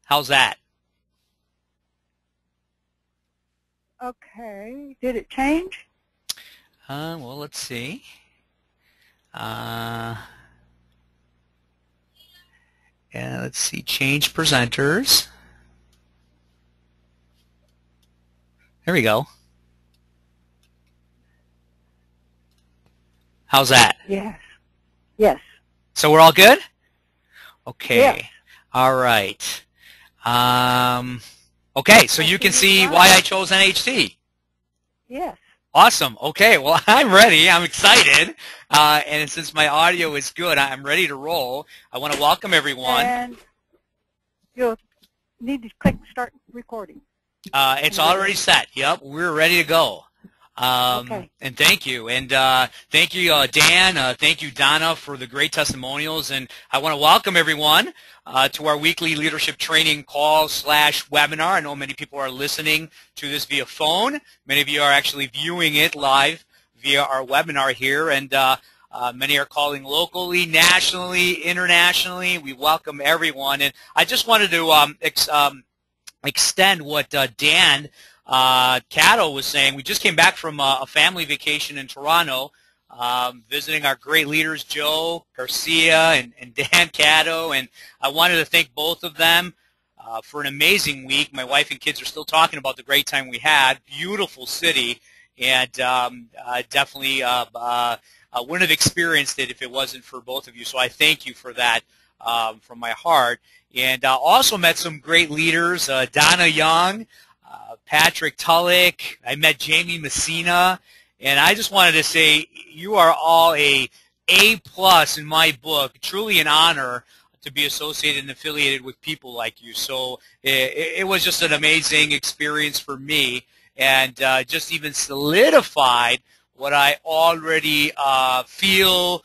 How's that? Okay. Did it change? Well, let's see. Yeah, let's see. Change presenters. There we go. How's that? Yes. Yes. So we're all good? Okay. Yeah. All right. Okay, so you can see why I chose NHT. Yes. Awesome. Okay, well, I'm ready. I'm excited. And since my audio is good, I'm ready to roll. I want to welcome everyone. And you'll need to click start recording. It's already set. Yep, we're ready to go. Okay. And thank you. And thank you, Dan. Thank you, Donna, for the great testimonials. And I want to welcome everyone to our weekly leadership training call/webinar. I know many people are listening to this via phone. Many of you are actually viewing it live via our webinar here. And many are calling locally, nationally, internationally. We welcome everyone. And I just wanted to extend what Dan Cato was saying. We just came back from a family vacation in Toronto, visiting our great leaders, Joe, Garcia, and Dan Cato, and I wanted to thank both of them for an amazing week. My wife and kids are still talking about the great time we had. Beautiful city, and definitely wouldn't have experienced it if it wasn't for both of you, so I thank you for that from my heart. And also met some great leaders, Donna Young, Patrick Tullock. I met Jamie Messina, and I just wanted to say you are all A+ in my book. Truly an honor to be associated and affiliated with people like you. So it was just an amazing experience for me, and just even solidified what I already feel,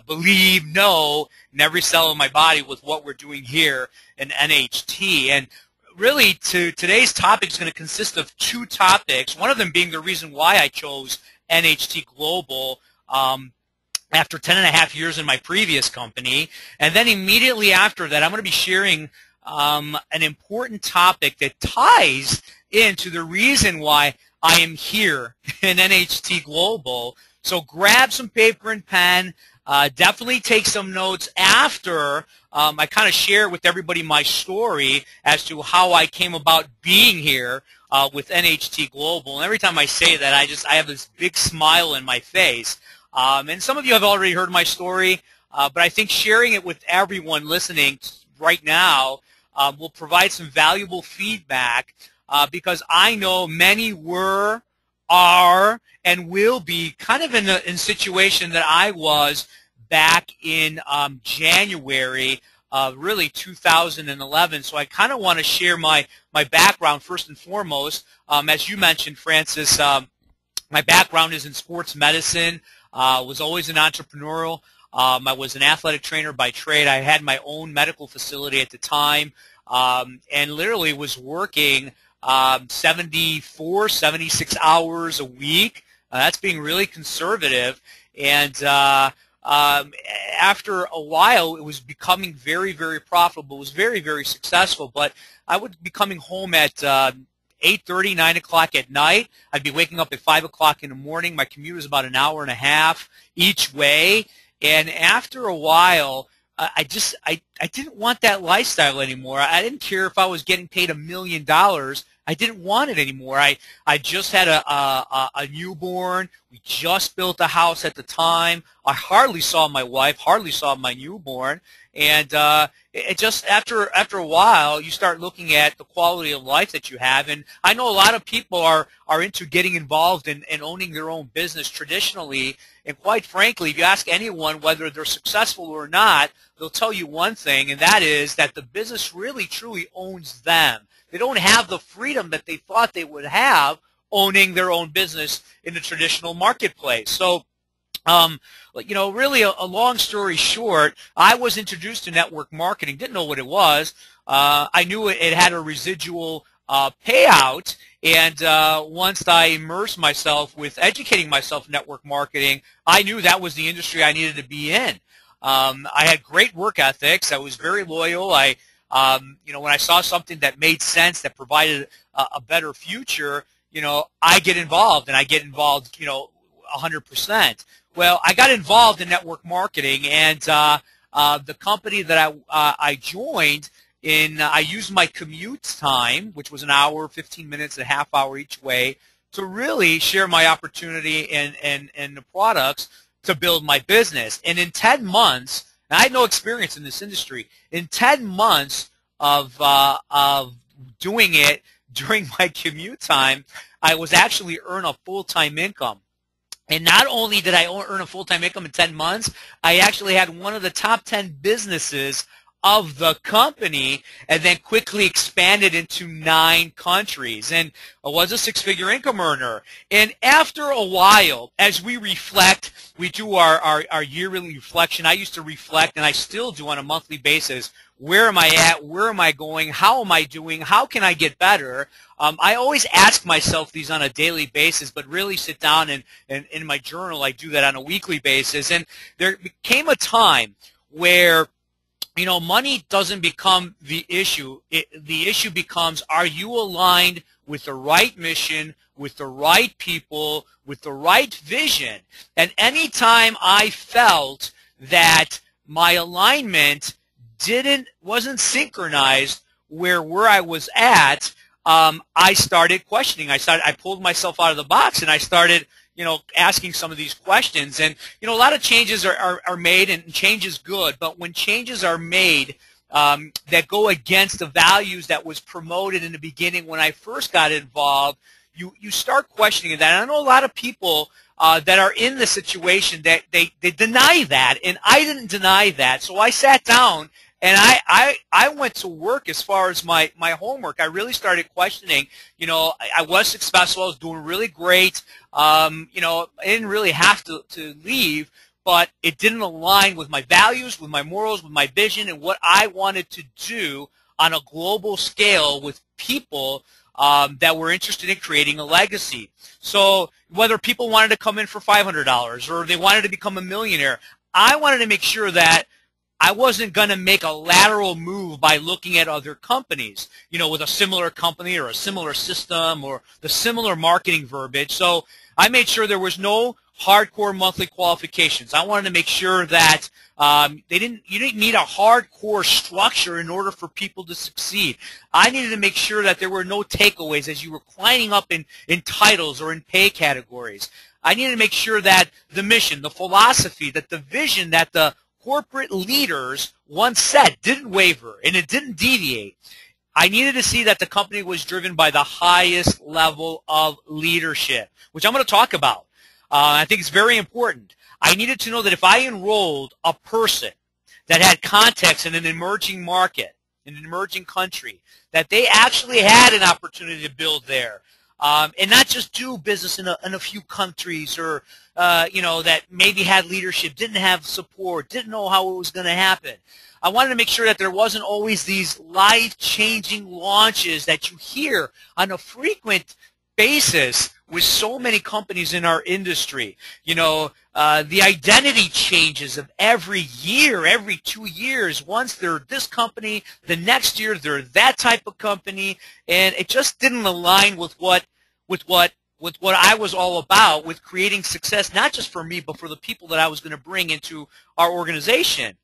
believe, know in every cell of my body with what we're doing here in NHT. And really, today's topic is going to consist of two topics, one of them being the reason why I chose NHT Global after 10 and a half years in my previous company. And then immediately after that, I'm going to be sharing an important topic that ties into the reason why I am here in NHT Global. So grab some paper and pen. Definitely take some notes after I kind of share with everybody my story as to how I came about being here with NHT Global. And every time I say that, I have this big smile in my face. And some of you have already heard my story, but I think sharing it with everyone listening right now will provide some valuable feedback because I know many were, are, and will be kind of in a situation that I was back in January really 2011. So I kind of want to share my background first and foremost. As you mentioned, Francis, my background is in sports medicine. Was always an entrepreneurial. I was an athletic trainer by trade. I had my own medical facility at the time, and literally was working 74, 76 hours a week. That's being really conservative. And after a while, it was becoming very, very profitable. It was very, very successful. But I would be coming home at 8:30, 9 o'clock at night. I'd be waking up at 5 o'clock in the morning. My commute was about an hour and a half each way. And after a while, I didn't want that lifestyle anymore. I didn't care if I was getting paid $1 million. I didn't want it anymore. I just had a newborn. We just built a house at the time. I hardly saw my wife, hardly saw my newborn. And it just after a while, you start looking at the quality of life that you have. And I know a lot of people are into getting involved and owning their own business traditionally. And quite frankly, if you ask anyone whether they're successful or not, they'll tell you one thing, and that is that the business really, truly owns them. They don't have the freedom that they thought they would have owning their own business in the traditional marketplace. So, really a long story short, I was introduced to network marketing, didn't know what it was. I knew it had a residual payout, and once I immersed myself with educating myself in network marketing, I knew that was the industry I needed to be in. I had great work ethics. I was very loyal. I When I saw something that made sense, that provided a better future, I get involved, and I get involved, 100%. Well, I got involved in network marketing, and the company that I joined I used my commute time, which was an hour, 15 minutes, a half hour each way, to really share my opportunity and the products to build my business. And in 10 months, and I had no experience in this industry, in 10 months of doing it during my commute time, I was actually earn a full-time income. And not only did I earn a full-time income in 10 months, I actually had one of the top 10 businesses of the company, and then quickly expanded into 9 countries, and I was a 6-figure income earner. And after a while, as we reflect, we do our yearly reflection. I used to reflect, and I still do on a monthly basis. Where am I at? Where am I going? How am I doing? How can I get better? I always ask myself these on a daily basis, but really sit down and in my journal, I do that on a weekly basis. And there came a time where money doesn't become the issue. The issue becomes, are you aligned with the right mission, with the right people, with the right vision? And anytime I felt that my alignment wasn't synchronized where I was at, I started questioning. I pulled myself out of the box, and I started asking some of these questions. And, a lot of changes are made, and change is good. But when changes are made that go against the values that was promoted in the beginning when I first got involved, you start questioning that. And I know a lot of people that are in the situation that they deny that, and I didn't deny that. So I sat down, and I went to work as far as my homework. I really started questioning. I was successful. I was doing really great. I didn't really have to leave, but it didn't align with my values, with my morals, with my vision, and what I wanted to do on a global scale with people that were interested in creating a legacy. So whether people wanted to come in for $500 or they wanted to become a millionaire, I wanted to make sure that I wasn't going to make a lateral move by looking at other companies, with a similar company or a similar system or the similar marketing verbiage. So I made sure there was no hardcore monthly qualifications. I wanted to make sure that you didn't need a hardcore structure in order for people to succeed. I needed to make sure that there were no takeaways as you were climbing up in titles or in pay categories. I needed to make sure that the mission, the philosophy, that the vision that the corporate leaders once said didn't waver, and it didn't deviate. I needed to see that the company was driven by the highest level of leadership, which I'm going to talk about. I think it's very important. I needed to know that if I enrolled a person that had context in an emerging market, in an emerging country, that they actually had an opportunity to build there, and not just do business in a few countries, or that maybe had leadership, didn't have support, didn't know how it was going to happen. I wanted to make sure that there wasn't always these life-changing launches that you hear on a frequent basis with so many companies in our industry. The identity changes of every year, every 2 years. Once they're this company, the next year they're that type of company, and it just didn't align with what I was all about, with creating success, not just for me, but for the people that I was going to bring into our organization.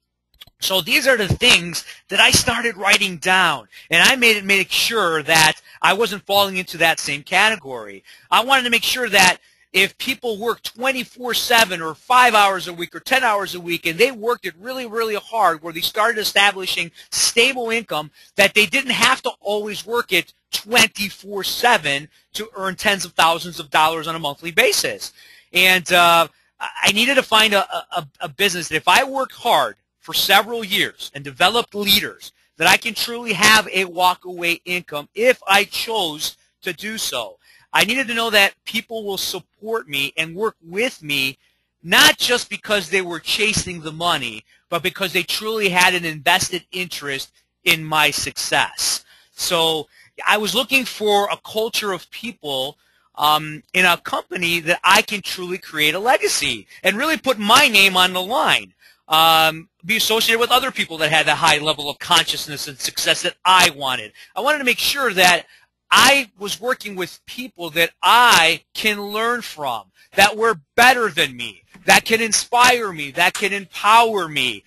So these are the things that I started writing down, and I made sure that I wasn't falling into that same category. I wanted to make sure that if people work 24/7 or 5 hours a week or 10 hours a week, and they worked it really, really hard, where they started establishing stable income, that they didn't have to always work it 24/7 to earn tens of thousands of dollars on a monthly basis. And I needed to find a business that if I work hard for several years and developed leaders, that I can truly have a walk-away income if I chose to do so. I needed to know that people will support me and work with me, not just because they were chasing the money, but because they truly had an invested interest in my success. So I was looking for a culture of people in a company that I can truly create a legacy and really put my name on the line. be associated with other people that had a high level of consciousness and success that I wanted. I wanted to make sure that I was working with people that I can learn from, that were better than me, that can inspire me, that can empower me,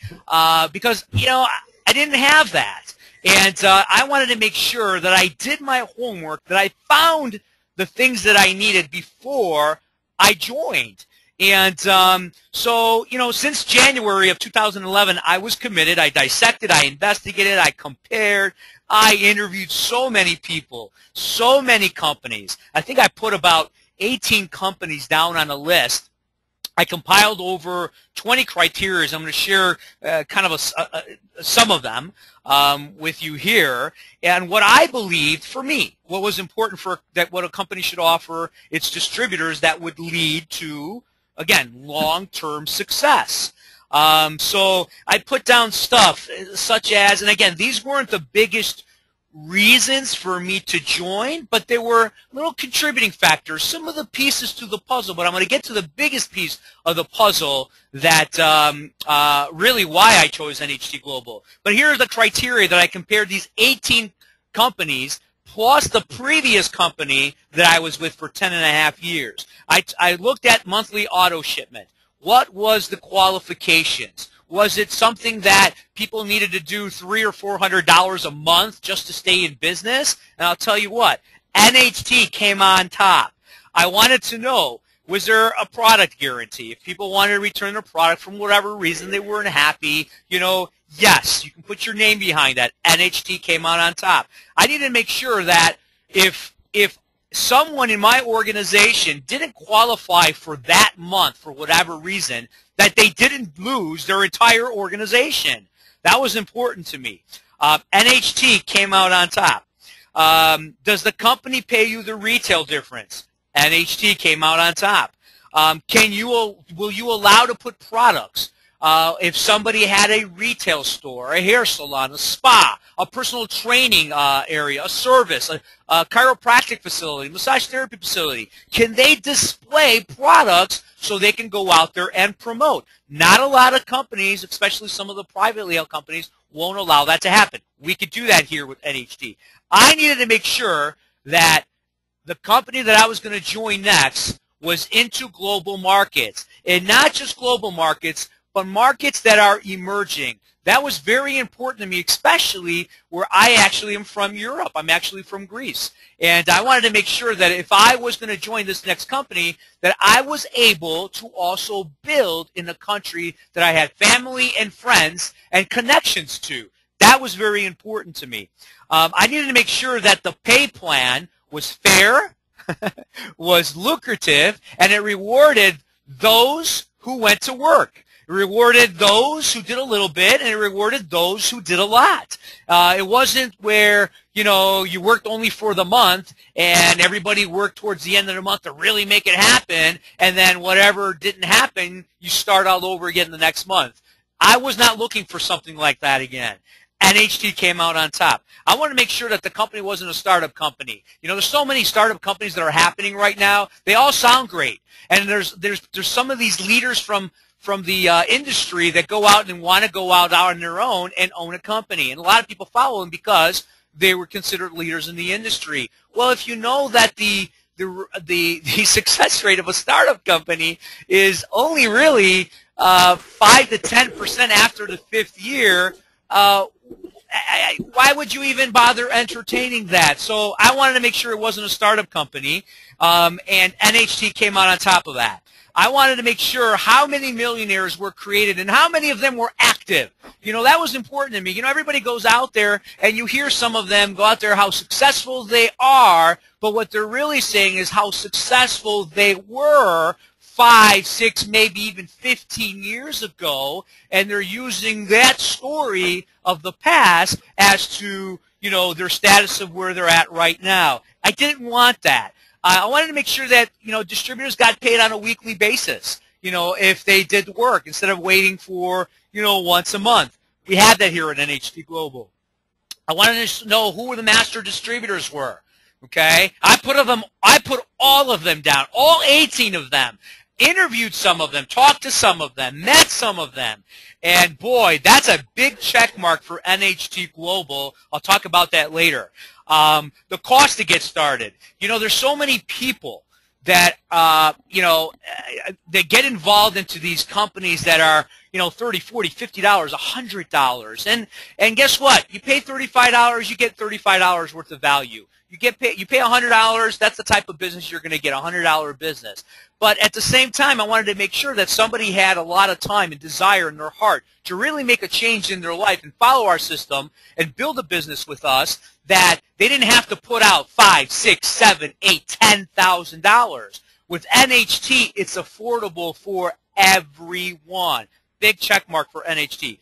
because, I didn't have that. And I wanted to make sure that I did my homework, that I found the things that I needed before I joined. And so, since January of 2011, I was committed. I dissected, I investigated, I compared, I interviewed so many people, so many companies. I think I put about 18 companies down on a list. I compiled over 20 criteria. I'm going to share kind of some of them with you here. And what I believed, for me, what was important for what a company should offer its distributors that would lead to, again, long-term success. So I put down stuff such as, and again, these weren't the biggest reasons for me to join, but they were little contributing factors, some of the pieces to the puzzle. But I'm going to get to the biggest piece of the puzzle that really why I chose NHT Global. But here are the criteria that I compared these 18 companies plus the previous company that I was with for 10.5 years. I looked at monthly auto shipment. What was the qualifications? Was it something that people needed to do $300 or $400 a month just to stay in business? And I'll tell you what, NHT came on top. I wanted to know, was there a product guarantee? If people wanted to return their product from whatever reason they weren't happy, yes, you can put your name behind that. NHT came out on top. I needed to make sure that if someone in my organization didn't qualify for that month for whatever reason, that they didn't lose their entire organization. That was important to me. NHT came out on top. Does the company pay you the retail difference? NHT came out on top. Will you allow to put products? If somebody had a retail store, a hair salon, a spa, a personal training area, a service, a chiropractic facility, massage therapy facility, can they display products so they can go out there and promote? Not a lot of companies, especially some of the privately held companies, won't allow that to happen. We could do that here with NHT. I needed to make sure that the company that I was going to join next was into global markets, and not just global markets, but markets that are emerging. That was very important to me, especially where I actually am from Europe. I'm actually from Greece. And I wanted to make sure that if I was going to join this next company, that I was able to also build in a country that I had family and friends and connections to. That was very important to me. I needed to make sure that the pay plan was fair, was lucrative, and it rewarded those who went to work. It rewarded those who did a little bit, and it rewarded those who did a lot. It wasn't where, you worked only for the month, and everybody worked towards the end of the month to really make it happen, and then whatever didn't happen, you start all over again the next month. I was not looking for something like that again. NHT came out on top. I wanted to make sure that the company wasn't a startup company. There's so many startup companies that are happening right now. They all sound great. And there's some of these leaders from the industry that go out and want to go out on their own and own a company. And a lot of people follow them because they were considered leaders in the industry. Well, if you know that the success rate of a startup company is only really 5 to 10% after the 5th year, why would you even bother entertaining that? So I wanted to make sure it wasn't a startup company, and NHT came out on top of that. I wanted to make sure how many millionaires were created and how many of them were active. That was important to me. Everybody goes out there and you hear some of them go out there how successful they are, but what they're really saying is how successful they were 5, 6, maybe even 15 years ago, and they're using that story of the past as to, their status of where they're at right now. I didn't want that. I wanted to make sure that, distributors got paid on a weekly basis, if they did work instead of waiting for, once a month. We had that here at NHT Global. I wanted to know who the master distributors were, okay? I put all of them down, all 18 of them. interviewed some of them, talked to some of them, met some of them. And boy, that's a big check mark for NHT Global. I'll talk about that later. The cost to get started. You know, there's so many people that, that get involved into these companies that are, you know, $30, $40, $50, $100. And guess what? You pay $35, you get $35 worth of value. You pay $100, that's the type of business you're going to get, a $100 business. But at the same time, I wanted to make sure that somebody had a lot of time and desire in their heart to really make a change in their life and follow our system and build a business with us, that they didn't have to put out $5,000, $6,000, $7,000, $8,000, $10,000. With NHT, it's affordable for everyone. Big check mark for NHT.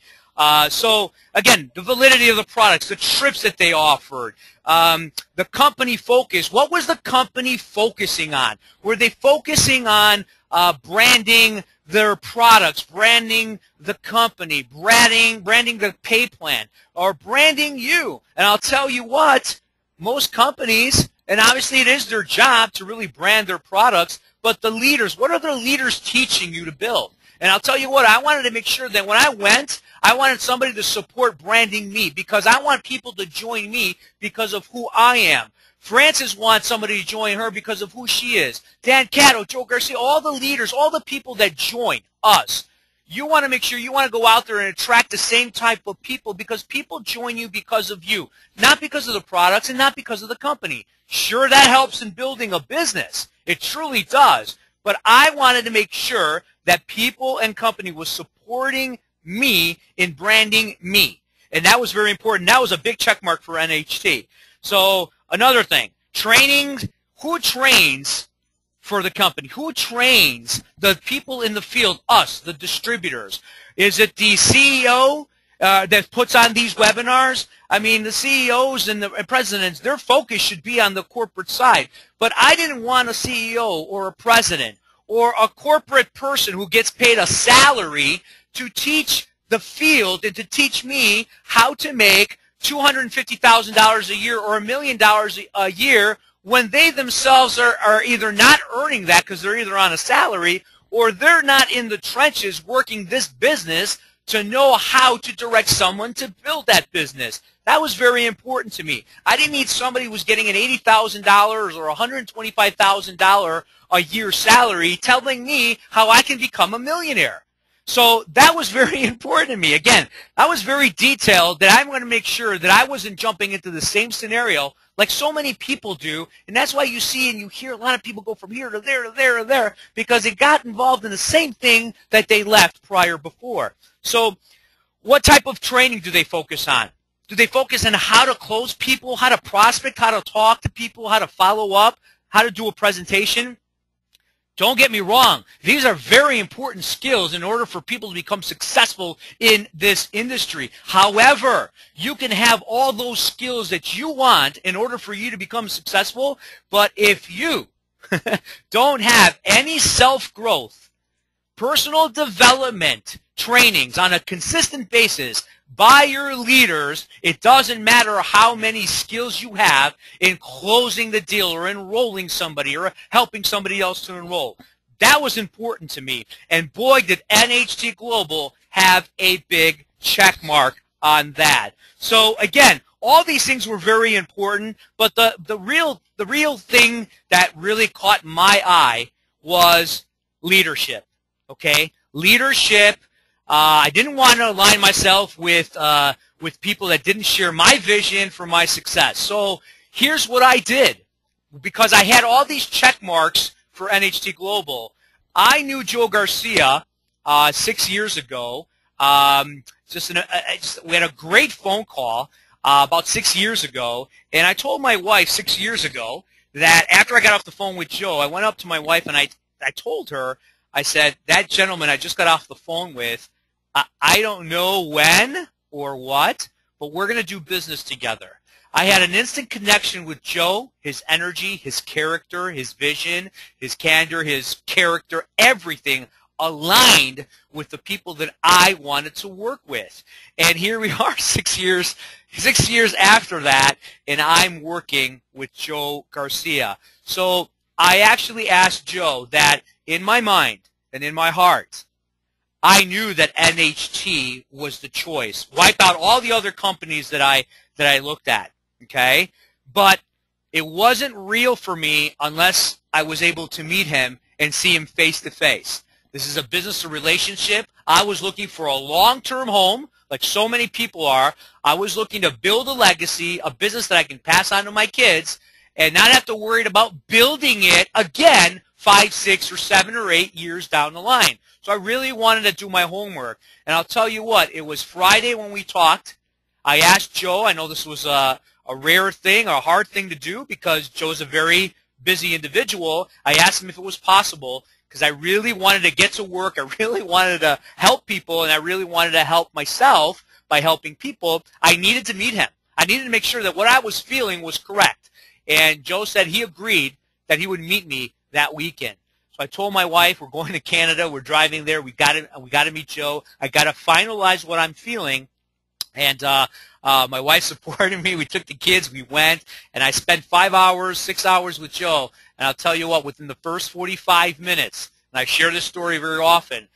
So again, the validity of the products, the trips that they offered, the company focus. What was the company focusing on? Were they focusing on branding their products, branding the company, branding the pay plan, or branding you? And I'll tell you what, most companies, and obviously it is their job to really brand their products, but the leaders, what are the leaders teaching you to build? And I'll tell you what, I wanted to make sure that when I went, I wanted somebody to support branding me, because I want people to join me because of who I am. Frances wants somebody to join her because of who she is. Dan Cato, Joe Garcia, all the leaders, all the people that join us. You want to make sure you want to go out there and attract the same type of people, because people join you because of you, not because of the products and not because of the company. Sure, that helps in building a business. It truly does. But I wanted to make sure that people and company was supporting me in branding me. And that was very important. That was a big check mark for NHT. So another thing, training. Who trains for the company? Who trains the people in the field, us, the distributors? Is it the CEO that puts on these webinars? I mean, the CEOs and the presidents, their focus should be on the corporate side. But I didn't want a CEO or a president or a corporate person who gets paid a salary to teach the field and to teach me how to make $250,000 a year or $1 million a year, when they themselves are either not earning that because they're either on a salary, or they're not in the trenches working this business to know how to direct someone to build that business. That was very important to me. I didn't need somebody who was getting an $80,000 or $125,000 a year salary telling me how I can become a millionaire. So that was very important to me. Again, I was very detailed that I'm going to make sure that I wasn't jumping into the same scenario like so many people do. And that's why you see and you hear a lot of people go from here to there to there to there, because they got involved in the same thing that they left prior before. So what type of training do they focus on? Do they focus on how to close people, how to prospect, how to talk to people, how to follow up, how to do a presentation? Don't get me wrong. These are very important skills in order for people to become successful in this industry. However, you can have all those skills that you want in order for you to become successful, but if you don't have any self-growth, personal development trainings on a consistent basis by your leaders, it doesn't matter how many skills you have in closing the deal or enrolling somebody or helping somebody else to enroll. That was important to me. And boy, did NHT Global have a big check mark on that. So again, all these things were very important, but the real thing that really caught my eye was leadership. Okay? Leadership. I didn't want to align myself with people that didn't share my vision for my success. So here's what I did. Because I had all these check marks for NHT Global, I knew Joe Garcia 6 years ago. We had a great phone call about 6 years ago, and I told my wife 6 years ago that after I got off the phone with Joe, I went up to my wife and I told her, I said, that gentleman I just got off the phone with, I don't know when or what, but we're going to do business together. I had an instant connection with Joe, his energy, his character, his vision, his candor, his character, everything aligned with the people that I wanted to work with. And here we are 6 years after that, and I'm working with Joe Garcia. So I actually asked Joe that in my mind and in my heart, I knew that NHT was the choice. Wiped out all the other companies that I looked at, okay? But it wasn't real for me unless I was able to meet him and see him face to face. This is a business or relationship. I was looking for a long-term home, like so many people are. I was looking to build a legacy, a business that I can pass on to my kids and not have to worry about building it again 5, 6, or 7, or 8 years down the line. So I really wanted to do my homework. And I'll tell you what, it was Friday when we talked. I asked Joe, I know this was a rare thing, a hard thing to do because Joe's a very busy individual. I asked him if it was possible because I really wanted to get to work. I really wanted to help people, and I really wanted to help myself by helping people. I needed to meet him. I needed to make sure that what I was feeling was correct. And Joe said he agreed that he would meet me that weekend. So I told my wife, we're going to Canada. We're driving there. We got to meet Joe. I got to finalize what I'm feeling. And my wife supported me. We took the kids. We went. And I spent 5 hours, 6 hours with Joe. And I'll tell you what, within the first 45 minutes, and I share this story very often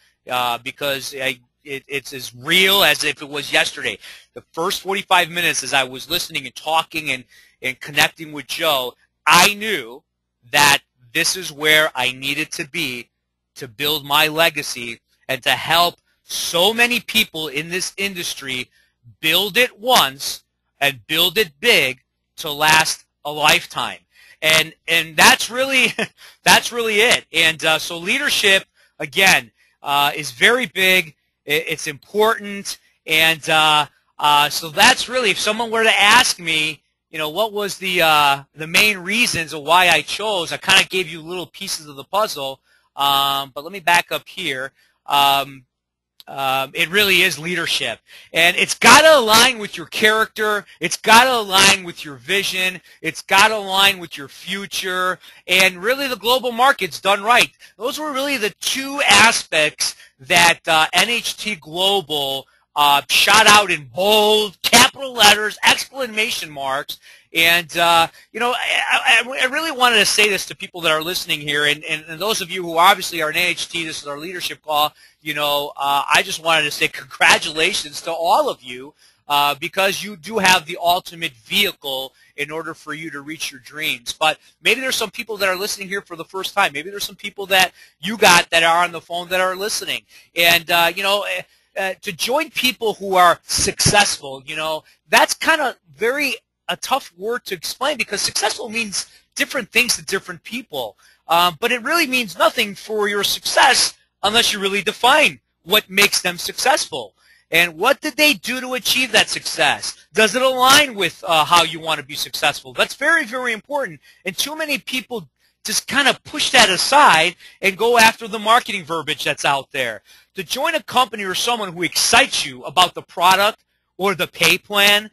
because it's as real as if it was yesterday. The first 45 minutes as I was listening and talking and connecting with Joe, I knew that this is where I needed to be to build my legacy and to help so many people in this industry build it once and build it big to last a lifetime. And that's really it. And so leadership, again, is very big. It's important. And so that's really, if someone were to ask me, what was the main reasons of why I chose, I kind of gave you little pieces of the puzzle. But let me back up here. It really is leadership. And it's got to align with your character. It's got to align with your vision. It's got to align with your future. And really the global market's done right. Those were really the two aspects that NHT Global shot out in bold, capital letters, exclamation marks. And, I really wanted to say this to people that are listening here, and those of you who obviously are in NHT, this is our leadership call, I just wanted to say congratulations to all of you because you do have the ultimate vehicle in order for you to reach your dreams. But maybe there's some people that are listening here for the first time. Maybe there's some people that you got that are on the phone that are listening. And, to join people who are successful, that's kind of a tough word to explain because successful means different things to different people. But it really means nothing for your success unless you really define what makes them successful. And what did they do to achieve that success? Does it align with how you want to be successful? That's very, very important. And too many people just kind of push that aside and go after the marketing verbiage that's out there. To join a company or someone who excites you about the product or the pay plan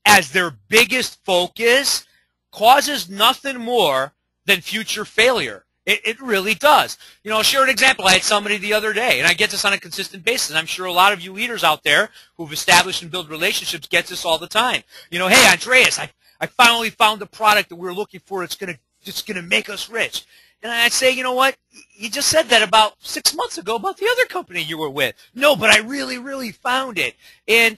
as their biggest focus causes nothing more than future failure. It really does. I'll share an example. I had somebody the other day, and I get this on a consistent basis. I'm sure a lot of you leaders out there who've established and built relationships get this all the time. Hey, Andreas, I finally found the product that we were looking for. It's gonna make us rich. And I say, you know what? You just said that about 6 months ago about the other company you were with. No, but I really, really found it. And,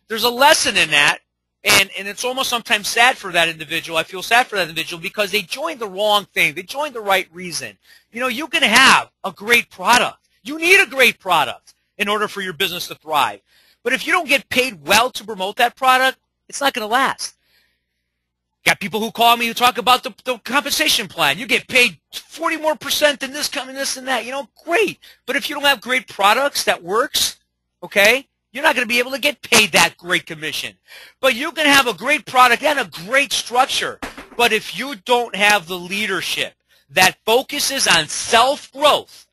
there's a lesson in that. And it's almost sometimes sad for that individual. I feel sad for that individual because they joined the wrong thing. They joined the right reason. You can have a great product. You need a great product in order for your business to thrive. But if you don't get paid well to promote that product, it's not going to last. Got people who call me who talk about the compensation plan. You get paid 40% more than this company, this and that. Great. But if you don't have great products that works, okay, you're not going to be able to get paid that great commission. But you can have a great product and a great structure. But if you don't have the leadership that focuses on self-growth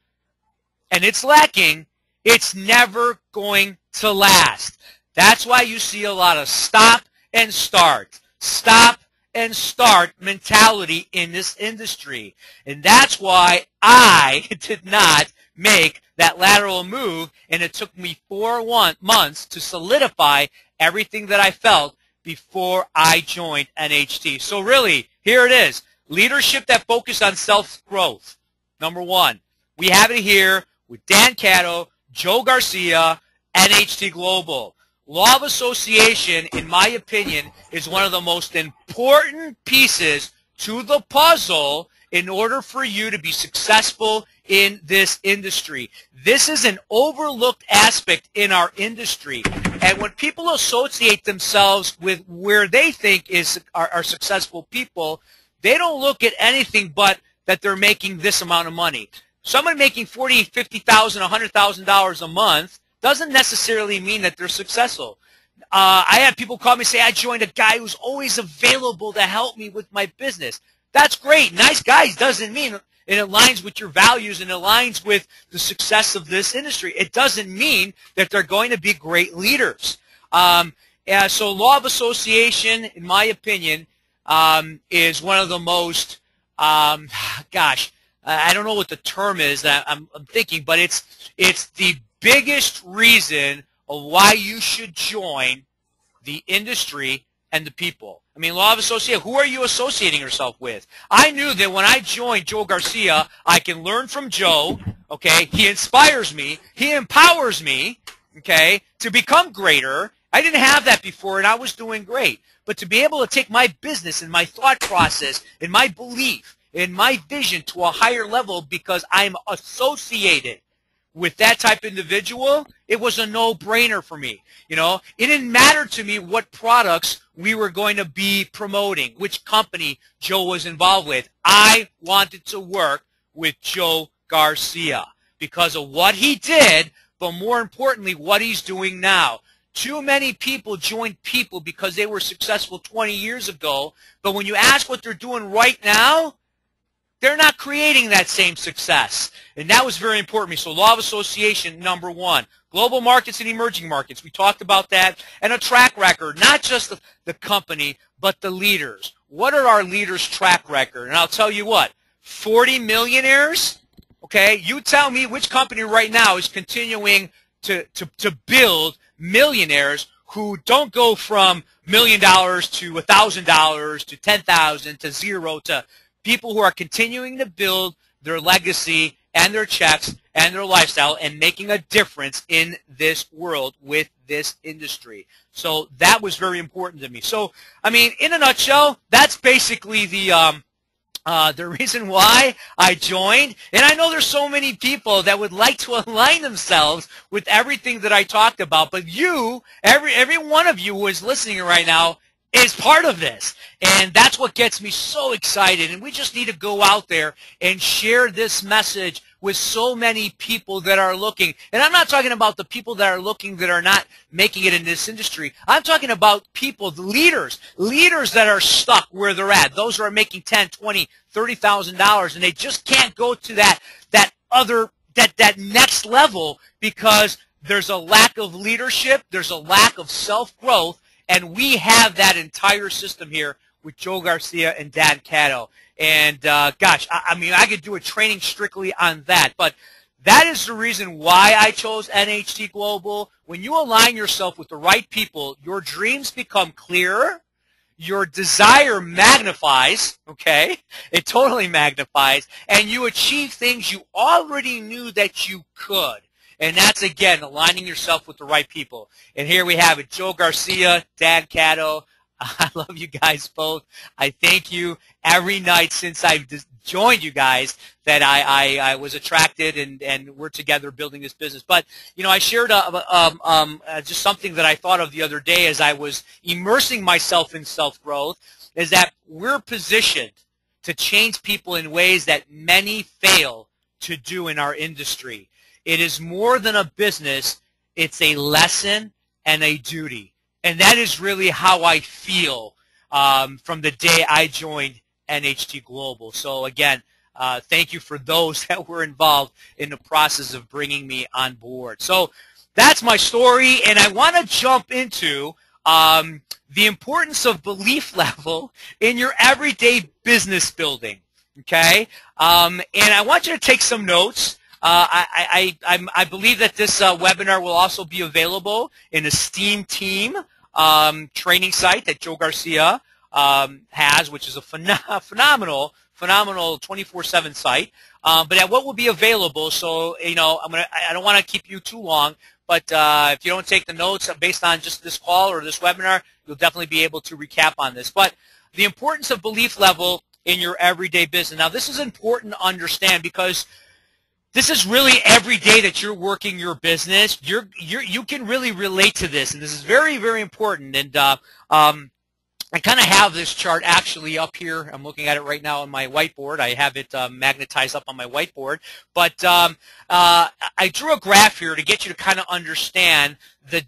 and it's lacking, it's never going to last. That's why you see a lot of stop and start mentality in this industry. And that's why I did not make that lateral move, and it took me 4 months to solidify everything that I felt before I joined NHT. So really, here it is. Leadership that focused on self-growth. Number one, we have it here with Dan Catto, Joe Garcia, NHT Global. Law of association, in my opinion, is one of the most important pieces to the puzzle in order for you to be successful in this industry. This is an overlooked aspect in our industry. And when people associate themselves with where they think are successful people, they don't look at anything but that they're making this amount of money. Someone making $40,000, $50,000, $100,000 a month doesn't necessarily mean that they're successful. I have people call me and say, I joined a guy who's always available to help me with my business. That's great. Nice guys doesn't mean it aligns with your values and aligns with the success of this industry. It doesn't mean that they're going to be great leaders. So law of association, in my opinion, is one of the most, I don't know what the term is that I'm thinking, but it's the biggest reason of why you should join the industry and the people. I mean, law of association, who are you associating yourself with? I knew that when I joined Joe Garcia, I can learn from Joe, okay? He inspires me. He empowers me, okay, to become greater. I didn't have that before, and I was doing great. But to be able to take my business and my thought process and my belief and my vision to a higher level because I'm associated with that type of individual, it was a no-brainer for me. You know, it didn't matter to me what products we were going to be promoting, which company Joe was involved with. I wanted to work with Joe Garcia because of what he did, but more importantly, what he's doing now. Too many people join people because they were successful 20 years ago, but when you ask what they're doing right now, they're not creating that same success. And that was very important to me. So law of association, number one. Global markets and emerging markets. We talked about that. And a track record, not just the company, but the leaders. What are our leaders' track record? And I'll tell you what, 40 millionaires, okay, you tell me which company right now is continuing to build millionaires who don't go from $1 million to $1,000 to $10,000 to zero to people who are continuing to build their legacy and their checks and their lifestyle and making a difference in this world with this industry. So that was very important to me. So, I mean, in a nutshell, that's basically the reason why I joined. And I know there's so many people that would like to align themselves with everything that I talked about. But you, every one of you who is listening right now, is part of this. And that's what gets me so excited. And we just need to go out there and share this message with so many people that are looking. And I'm not talking about the people that are looking that are not making it in this industry. I'm talking about people, the leaders that are stuck where they're at. Those who are making $10,000, $20,000, $30,000 and they just can't go to that next level because there's a lack of leadership, there's a lack of self-growth. And we have that entire system here with Joe Garcia and Dan Catto. And I mean, I could do a training strictly on that. But that is the reason why I chose NHT Global. When you align yourself with the right people, your dreams become clearer. Your desire magnifies, okay? It totally magnifies. And you achieve things you already knew that you could. And that's, again, aligning yourself with the right people. And here we have it, Joe Garcia, Dan Catto. I love you guys both. I thank you every night since I've joined you guys that I was attracted and we're together building this business. But, you know, I shared just something that I thought of the other day as I was immersing myself in self-growth, is that we're positioned to change people in ways that many fail to do in our industry. It is more than a business. It's a lesson and a duty. And that is really how I feel from the day I joined NHT Global. So, again, thank you for those that were involved in the process of bringing me on board. So that's my story, and I want to jump into the importance of belief level in your everyday business building, okay? And I want you to take some notes. I believe that this webinar will also be available in a STEAM team training site that Joe Garcia has, which is a phenomenal phenomenal 24/7 site, but at what will be available. So, I don't want to keep you too long, but if you don't take the notes based on just this call or this webinar, you'll definitely be able to recap on this. But the importance of belief level in your everyday business. Now, this is important to understand because this is really every day that you're working your business. You can really relate to this, and this is very, very important. And I kind of have this chart actually up here. I'm looking at it right now on my whiteboard. I have it magnetized up on my whiteboard. But I drew a graph here to get you to kind of understand the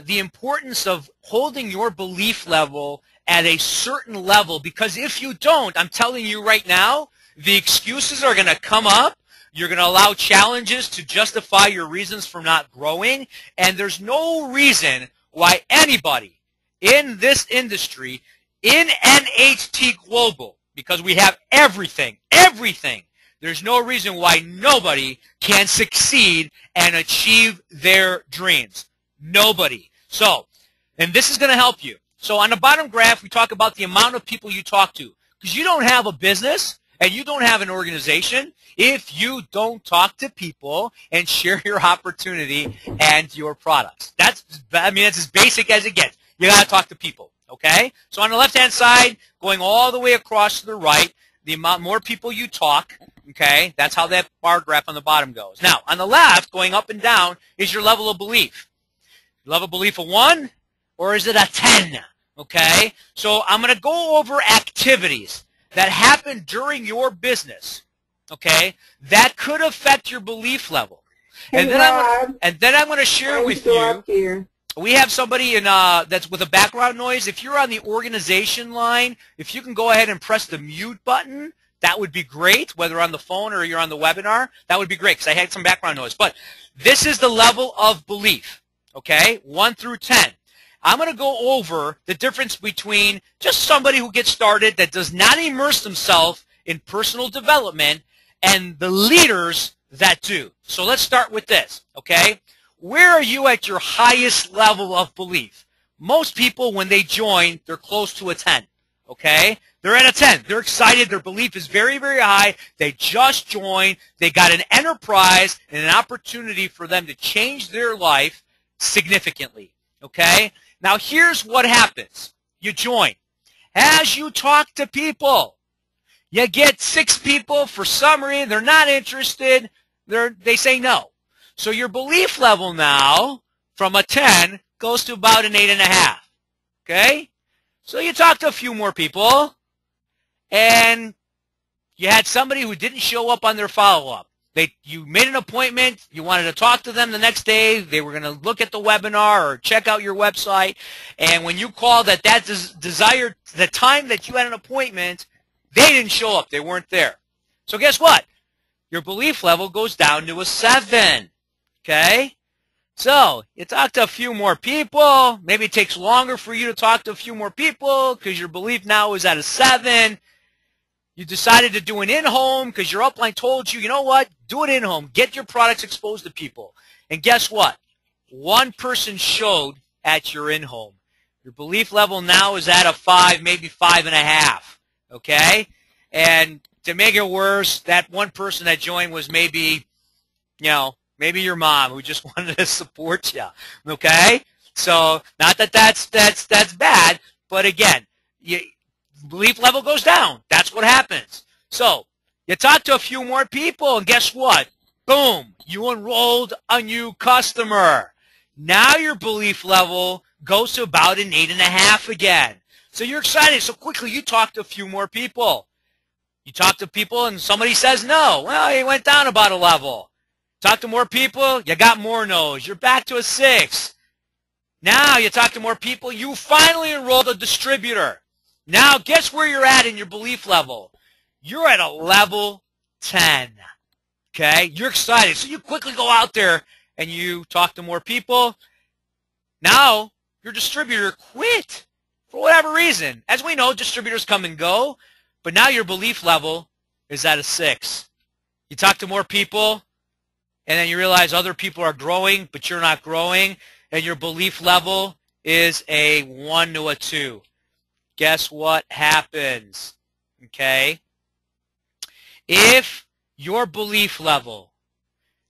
the importance of holding your belief level at a certain level. Because if you don't, I'm telling you right now, the excuses are going to come up. You're going to allow challenges to justify your reasons for not growing. And there's no reason why anybody in this industry, in NHT Global, because we have everything, there's no reason why nobody can succeed and achieve their dreams. Nobody. So, and this is going to help you. So on the bottom graph, we talk about the amount of people you talk to. Because you don't have a business and you don't have an organization if you don't talk to people and share your opportunity and your products. That's as basic as it gets. You got to talk to people, okay? So on the left-hand side, going all the way across to the right, the amount more people you talk, okay, that's how that bar graph on the bottom goes. Now, on the left, going up and down, is your level of belief. Level of belief of 1, or is it a 10? Okay? So I'm going to go over activities that happen during your business, okay, that could affect your belief level. Hey, and then I'm going to share with you. We have somebody in that's with a background noise. If you're on the organization line, if you can go ahead and press the mute button, that would be great, whether on the phone or you're on the webinar. That would be great because I had some background noise. But this is the level of belief, okay, 1 through 10. I'm going to go over the difference between just somebody who gets started that does not immerse themselves in personal development and the leaders that do. So let's start with this, okay? Where are you at your highest level of belief? Most people, when they join, they're close to a 10, okay? They're at a 10. They're excited. Their belief is very, very high. They just joined. They got an enterprise and an opportunity for them to change their life significantly, okay? Now, here's what happens. You join. As you talk to people, you get 6 people for some reason. They're not interested. They say no. So your belief level now from a 10 goes to about an 8.5. Okay? So you talk to a few more people, and you had somebody who didn't show up on their follow-up. You made an appointment. You wanted to talk to them the next day. They were going to look at the webinar or check out your website. And when you called at that desired the time that you had an appointment, they didn't show up. They weren't there. So guess what? Your belief level goes down to a 7. Okay? So you talk to a few more people. Maybe it takes longer for you to talk to a few more people because your belief now is at a 7. You decided to do an in-home because your upline told you, you know what, do it in-home. Get your products exposed to people. And guess what? 1 person showed at your in-home. Your belief level now is at a 5, maybe 5.5. Okay? And to make it worse, that 1 person that joined was maybe, maybe your mom who just wanted to support you. Okay? So not that that's bad, but again, belief level goes down. That's what happens. So you talk to a few more people, and guess what? Boom, you enrolled a new customer. Now your belief level goes to about an 8.5 again. So you're excited. So quickly you talk to a few more people. You talk to people, and somebody says no. Well, you went down about a level. Talk to more people, you got more no's. You're back to a 6. Now you talk to more people, you finally enrolled a distributor. Now, guess where you're at in your belief level? You're at a level 10, okay? You're excited. So you quickly go out there and you talk to more people. Now, your distributor quit for whatever reason. As we know, distributors come and go, but now your belief level is at a 6. You talk to more people, and then you realize other people are growing, but you're not growing, and your belief level is a 1 to a 2. Guess what happens? okay? If your belief level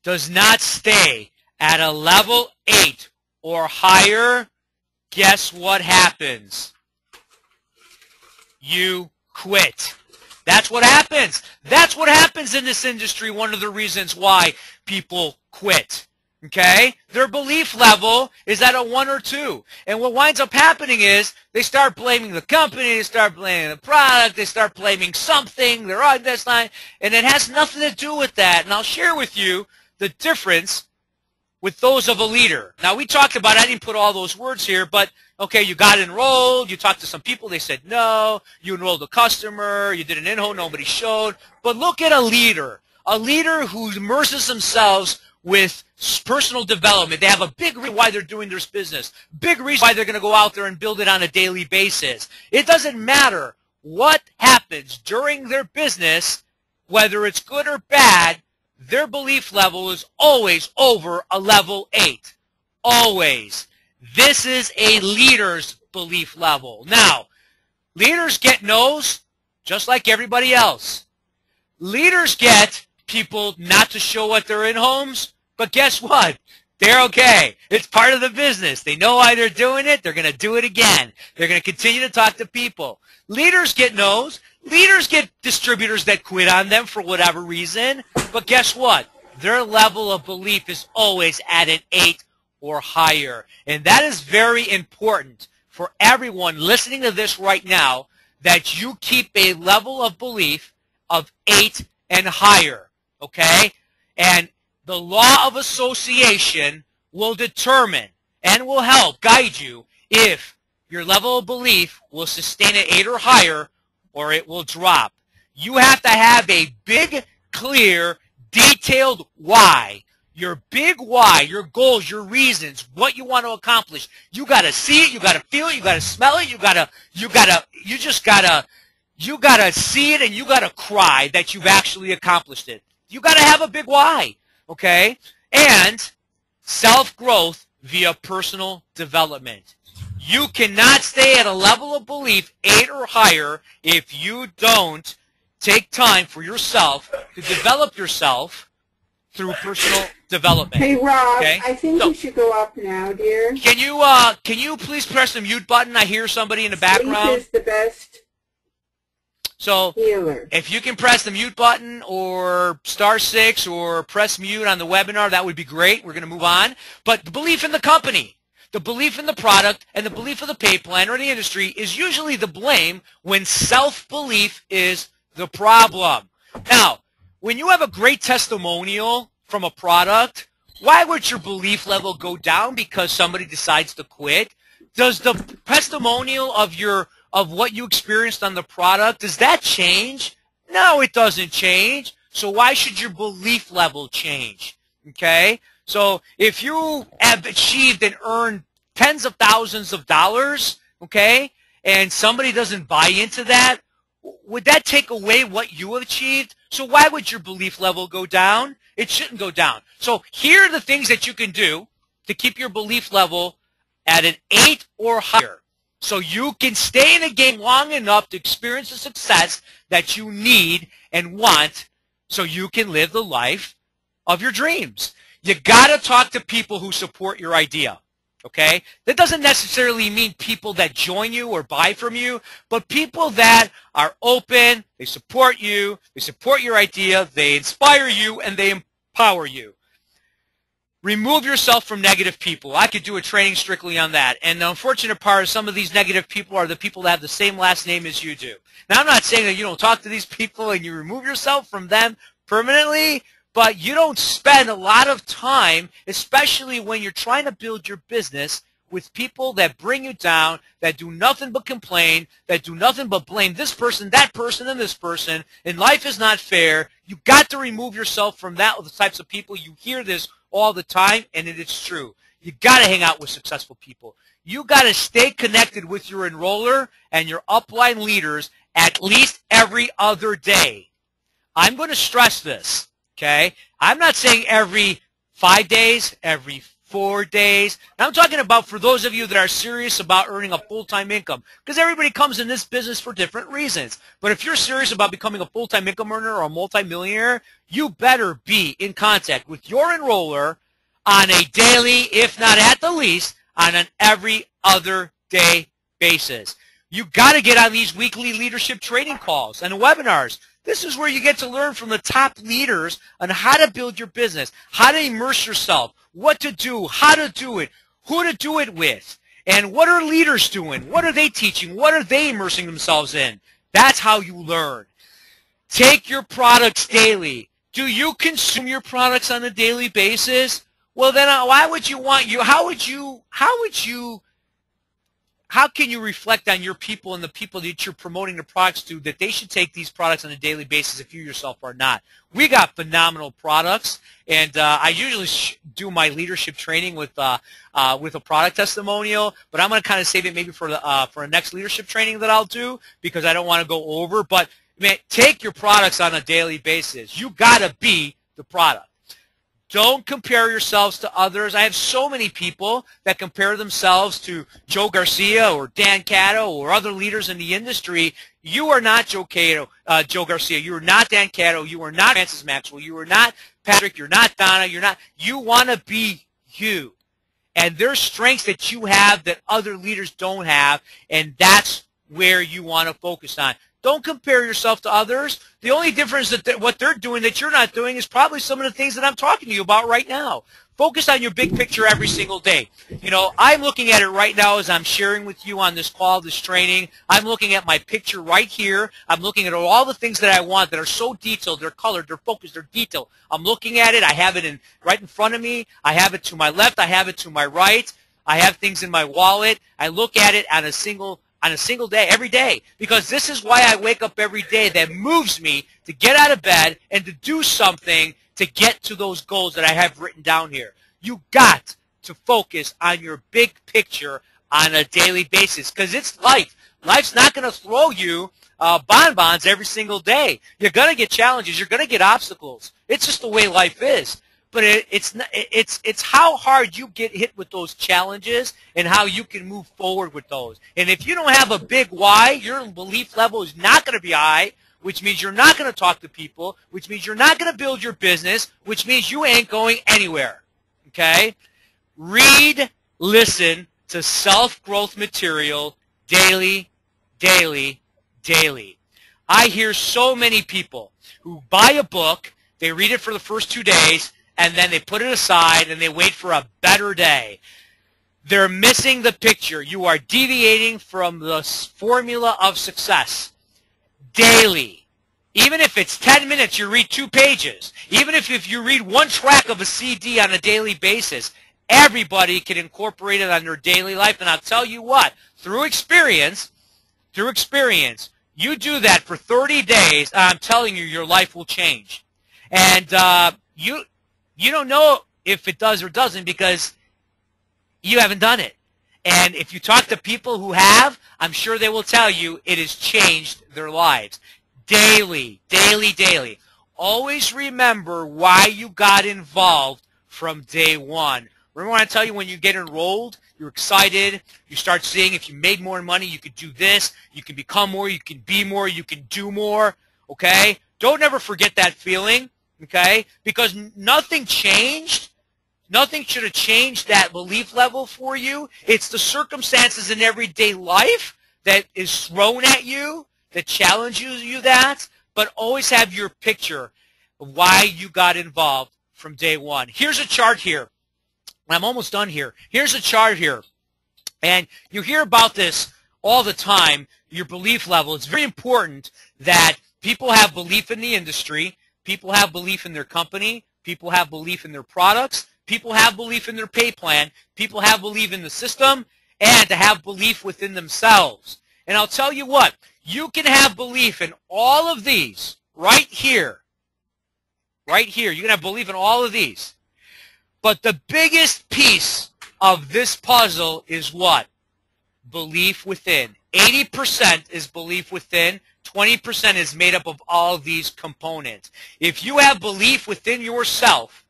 does not stay at a level 8 or higher, guess what happens? You quit. That's what happens. That's what happens in this industry. One of the reasons why people quit. Okay? Their belief level is at a 1 or 2. And what winds up happening is they start blaming the company, they start blaming the product, they start blaming something, they're on this line, and it has nothing to do with that. And I'll share with you the difference with those of a leader. Now, we talked about, I didn't put all those words here, but okay, you got enrolled, you talked to some people, they said no, you enrolled a customer, you did an in-home, nobody showed. But look at a leader who immerses themselves with personal development. They have a big reason why they're doing this business, big reason why they're going to go out there and build it on a daily basis. It doesn't matter what happens during their business, whether it's good or bad, their belief level is always over a level 8. Always. This is a leader's belief level. Now, leaders get no's just like everybody else. Leaders get people not to show up at their in-homes, but guess what? They're okay. It's part of the business. They know why they're doing it. They're going to do it again. They're going to continue to talk to people. Leaders get no's. Leaders get distributors that quit on them for whatever reason. But guess what? Their level of belief is always at an 8 or higher. And that is very important for everyone listening to this right now, that you keep a level of belief of 8 and higher. Okay? And the law of association will determine and will help guide you if your level of belief will sustain at 8 or higher, or it will drop. You have to have a big, clear, detailed why. Your big why, your goals, your reasons, what you want to accomplish. You got to see it, you got to feel it, you got to smell it, you just got to see it, and you got to cry that you've actually accomplished it. You got to have a big why, okay? And self-growth via personal development. You cannot stay at a level of belief 8 or higher if you don't take time for yourself to develop yourself through personal development. Hey, Rob, okay? I think you should go up now, dear. Can you please press the mute button? I hear somebody in the background. Sleep is the best healer. If you can press the mute button or *6 or press mute on the webinar, that would be great. We're going to move on. But the belief in the company, the belief in the product, and the belief of the pay plan or the industry is usually the blame when self-belief is the problem. Now, when you have a great testimonial from a product, why would your belief level go down because somebody decides to quit? Does the testimonial of what you experienced on the product, does that change? No, it doesn't change. So why should your belief level change? Okay? So if you have achieved and earned tens of thousands of dollars, okay, and somebody doesn't buy into that, would that take away what you have achieved? So why would your belief level go down? It shouldn't go down. So here are the things that you can do to keep your belief level at an 8 or higher, so you can stay in the game long enough to experience the success that you need and want so you can live the life of your dreams. You got to talk to people who support your idea. Okay? That doesn't necessarily mean people that join you or buy from you, but people that are open, they support you, they support your idea, they inspire you, and they empower you. Remove yourself from negative people. I could do a training strictly on that. And the unfortunate part is some of these negative people are the people that have the same last name as you do. Now, I'm not saying that you don't talk to these people and you remove yourself from them permanently, but you don't spend a lot of time, especially when you're trying to build your business, with people that bring you down, that do nothing but complain, that do nothing but blame this person, and this person, and life is not fair. You got to remove yourself from the types of people. You hear this all the time, and it is true. You got to hang out with successful people. You got to stay connected with your enroller and your upline leaders at least every other day. I'm going to stress this. Okay, I'm not saying every 5 days, every 4 days. And I'm talking about for those of you that are serious about earning a full-time income, because everybody comes in this business for different reasons. But if you're serious about becoming a full-time income earner or a multimillionaire, you better be in contact with your enroller on a daily, if not at the least, on an every other day basis. You got to get on these weekly leadership training calls and webinars. This is where you get to learn from the top leaders on how to build your business, how to immerse yourself, what to do, how to do it, who to do it with, and what are leaders doing? What are they teaching? What are they immersing themselves in? That's how you learn. Take your products daily. Do you consume your products on a daily basis? Well, then why would you want you? How can you reflect on your people and the people that you're promoting the products to that they should take these products on a daily basis if you yourself are not? We got phenomenal products, and I usually do my leadership training with a product testimonial, but I'm going to kind of save it maybe for a next leadership training that I'll do because I don't want to go over. But man, take your products on a daily basis. You got to be the product. Don't compare yourselves to others. I have so many people that compare themselves to Joe Garcia or Dan Cato or other leaders in the industry. You are not Joe Garcia. You are not Dan Cato. You are not Francis Maxwell. You are not Patrick. You're not Donna. You want to be you. And there's strengths that you have that other leaders don't have, and that's where you want to focus on. Don't compare yourself to others. The only difference that what they're doing that you're not doing is probably some of the things that I'm talking to you about right now. Focus on your big picture every single day. You know, I'm looking at it right now as I'm sharing with you on this call, this training. I'm looking at my picture right here. I'm looking at all the things that I want that are so detailed. They're colored, they're focused, they're detailed. I'm looking at it. I have it right in front of me. I have it to my left. I have it to my right. I have things in my wallet. I look at it on a single day, every day, because this is why I wake up every day. That moves me to get out of bed and to do something to get to those goals that I have written down here. You got to focus on your big picture on a daily basis because it's life. Life's not going to throw you bonbons every single day. You're going to get challenges. You're going to get obstacles. It's just the way life is. But it's how hard you get hit with those challenges and how you can move forward with those. And if you don't have a big why, your belief level is not going to be high, which means you're not going to talk to people, which means you're not going to build your business, which means you ain't going anywhere. Okay? Read, listen to self-growth material daily, daily, daily. I hear so many people who buy a book, they read it for the first 2 days, and then they put it aside and they wait for a better day. They're missing the picture. You are deviating from the formula of success. Daily. Even if it's 10 minutes, you read 2 pages. Even if you read 1 track of a CD on a daily basis, everybody can incorporate it on their daily life. And I'll tell you what, through experience, you do that for 30 days, I'm telling you, your life will change. And you don't know if it does or doesn't because you haven't done it. And if you talk to people who have, I'm sure they will tell you it has changed their lives. Daily, daily, daily. Always remember why you got involved from day one. Remember when I tell you when you get enrolled, you're excited, you start seeing if you made more money, you could do this, you can become more, you can be more, you can do more, okay? Don't ever forget that feeling. Okay? Because nothing changed. Nothing should have changed that belief level for you. It's the circumstances in everyday life that is thrown at you, that challenges you that, but always have your picture of why you got involved from day one. Here's a chart here. I'm almost done here. Here's a chart here. And you hear about this all the time, your belief level. It's very important that people have belief in the industry. People have belief in their company. People have belief in their products. People have belief in their pay plan. People have belief in the system and to have belief within themselves. And I'll tell you what, you can have belief in all of these right here. Right here. You can have belief in all of these. But the biggest piece of this puzzle is what? Belief within. 80% is belief within. 20% is made up of all these components. If you have belief within yourself,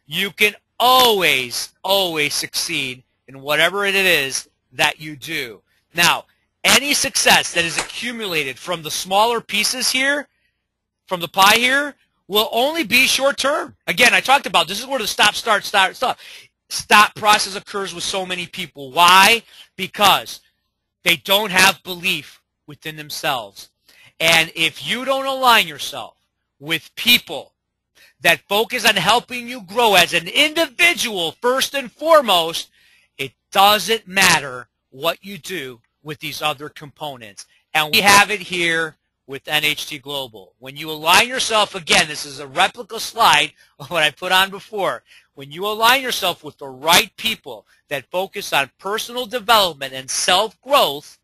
you can always, always succeed in whatever it is that you do. Now, any success that is accumulated from the smaller pieces here, from the pie here, will only be short term. Again, I talked about this is where the stop process occurs with so many people. Why? Because they don't have belief within themselves. And if you don't align yourself with people that focus on helping you grow as an individual first and foremost, it doesn't matter what you do with these other components. And we have it here with NHT Global. When you align yourself, again, this is a replica slide of what I put on before. When you align yourself with the right people that focus on personal development and self-growth,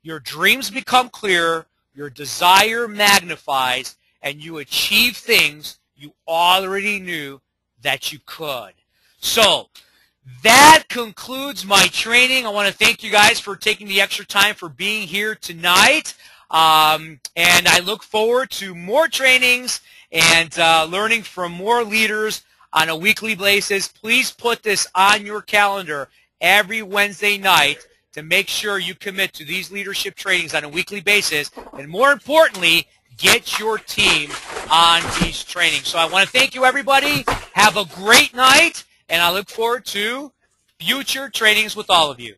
your dreams become clearer, your desire magnifies, and you achieve things you already knew that you could. So that concludes my training. I want to thank you guys for taking the extra time for being here tonight. And I look forward to more trainings and learning from more leaders on a weekly basis. Please put this on your calendar every Wednesday night to make sure you commit to these leadership trainings on a weekly basis. And more importantly, get your team on these trainings. So I want to thank you, everybody. Have a great night, and I look forward to future trainings with all of you.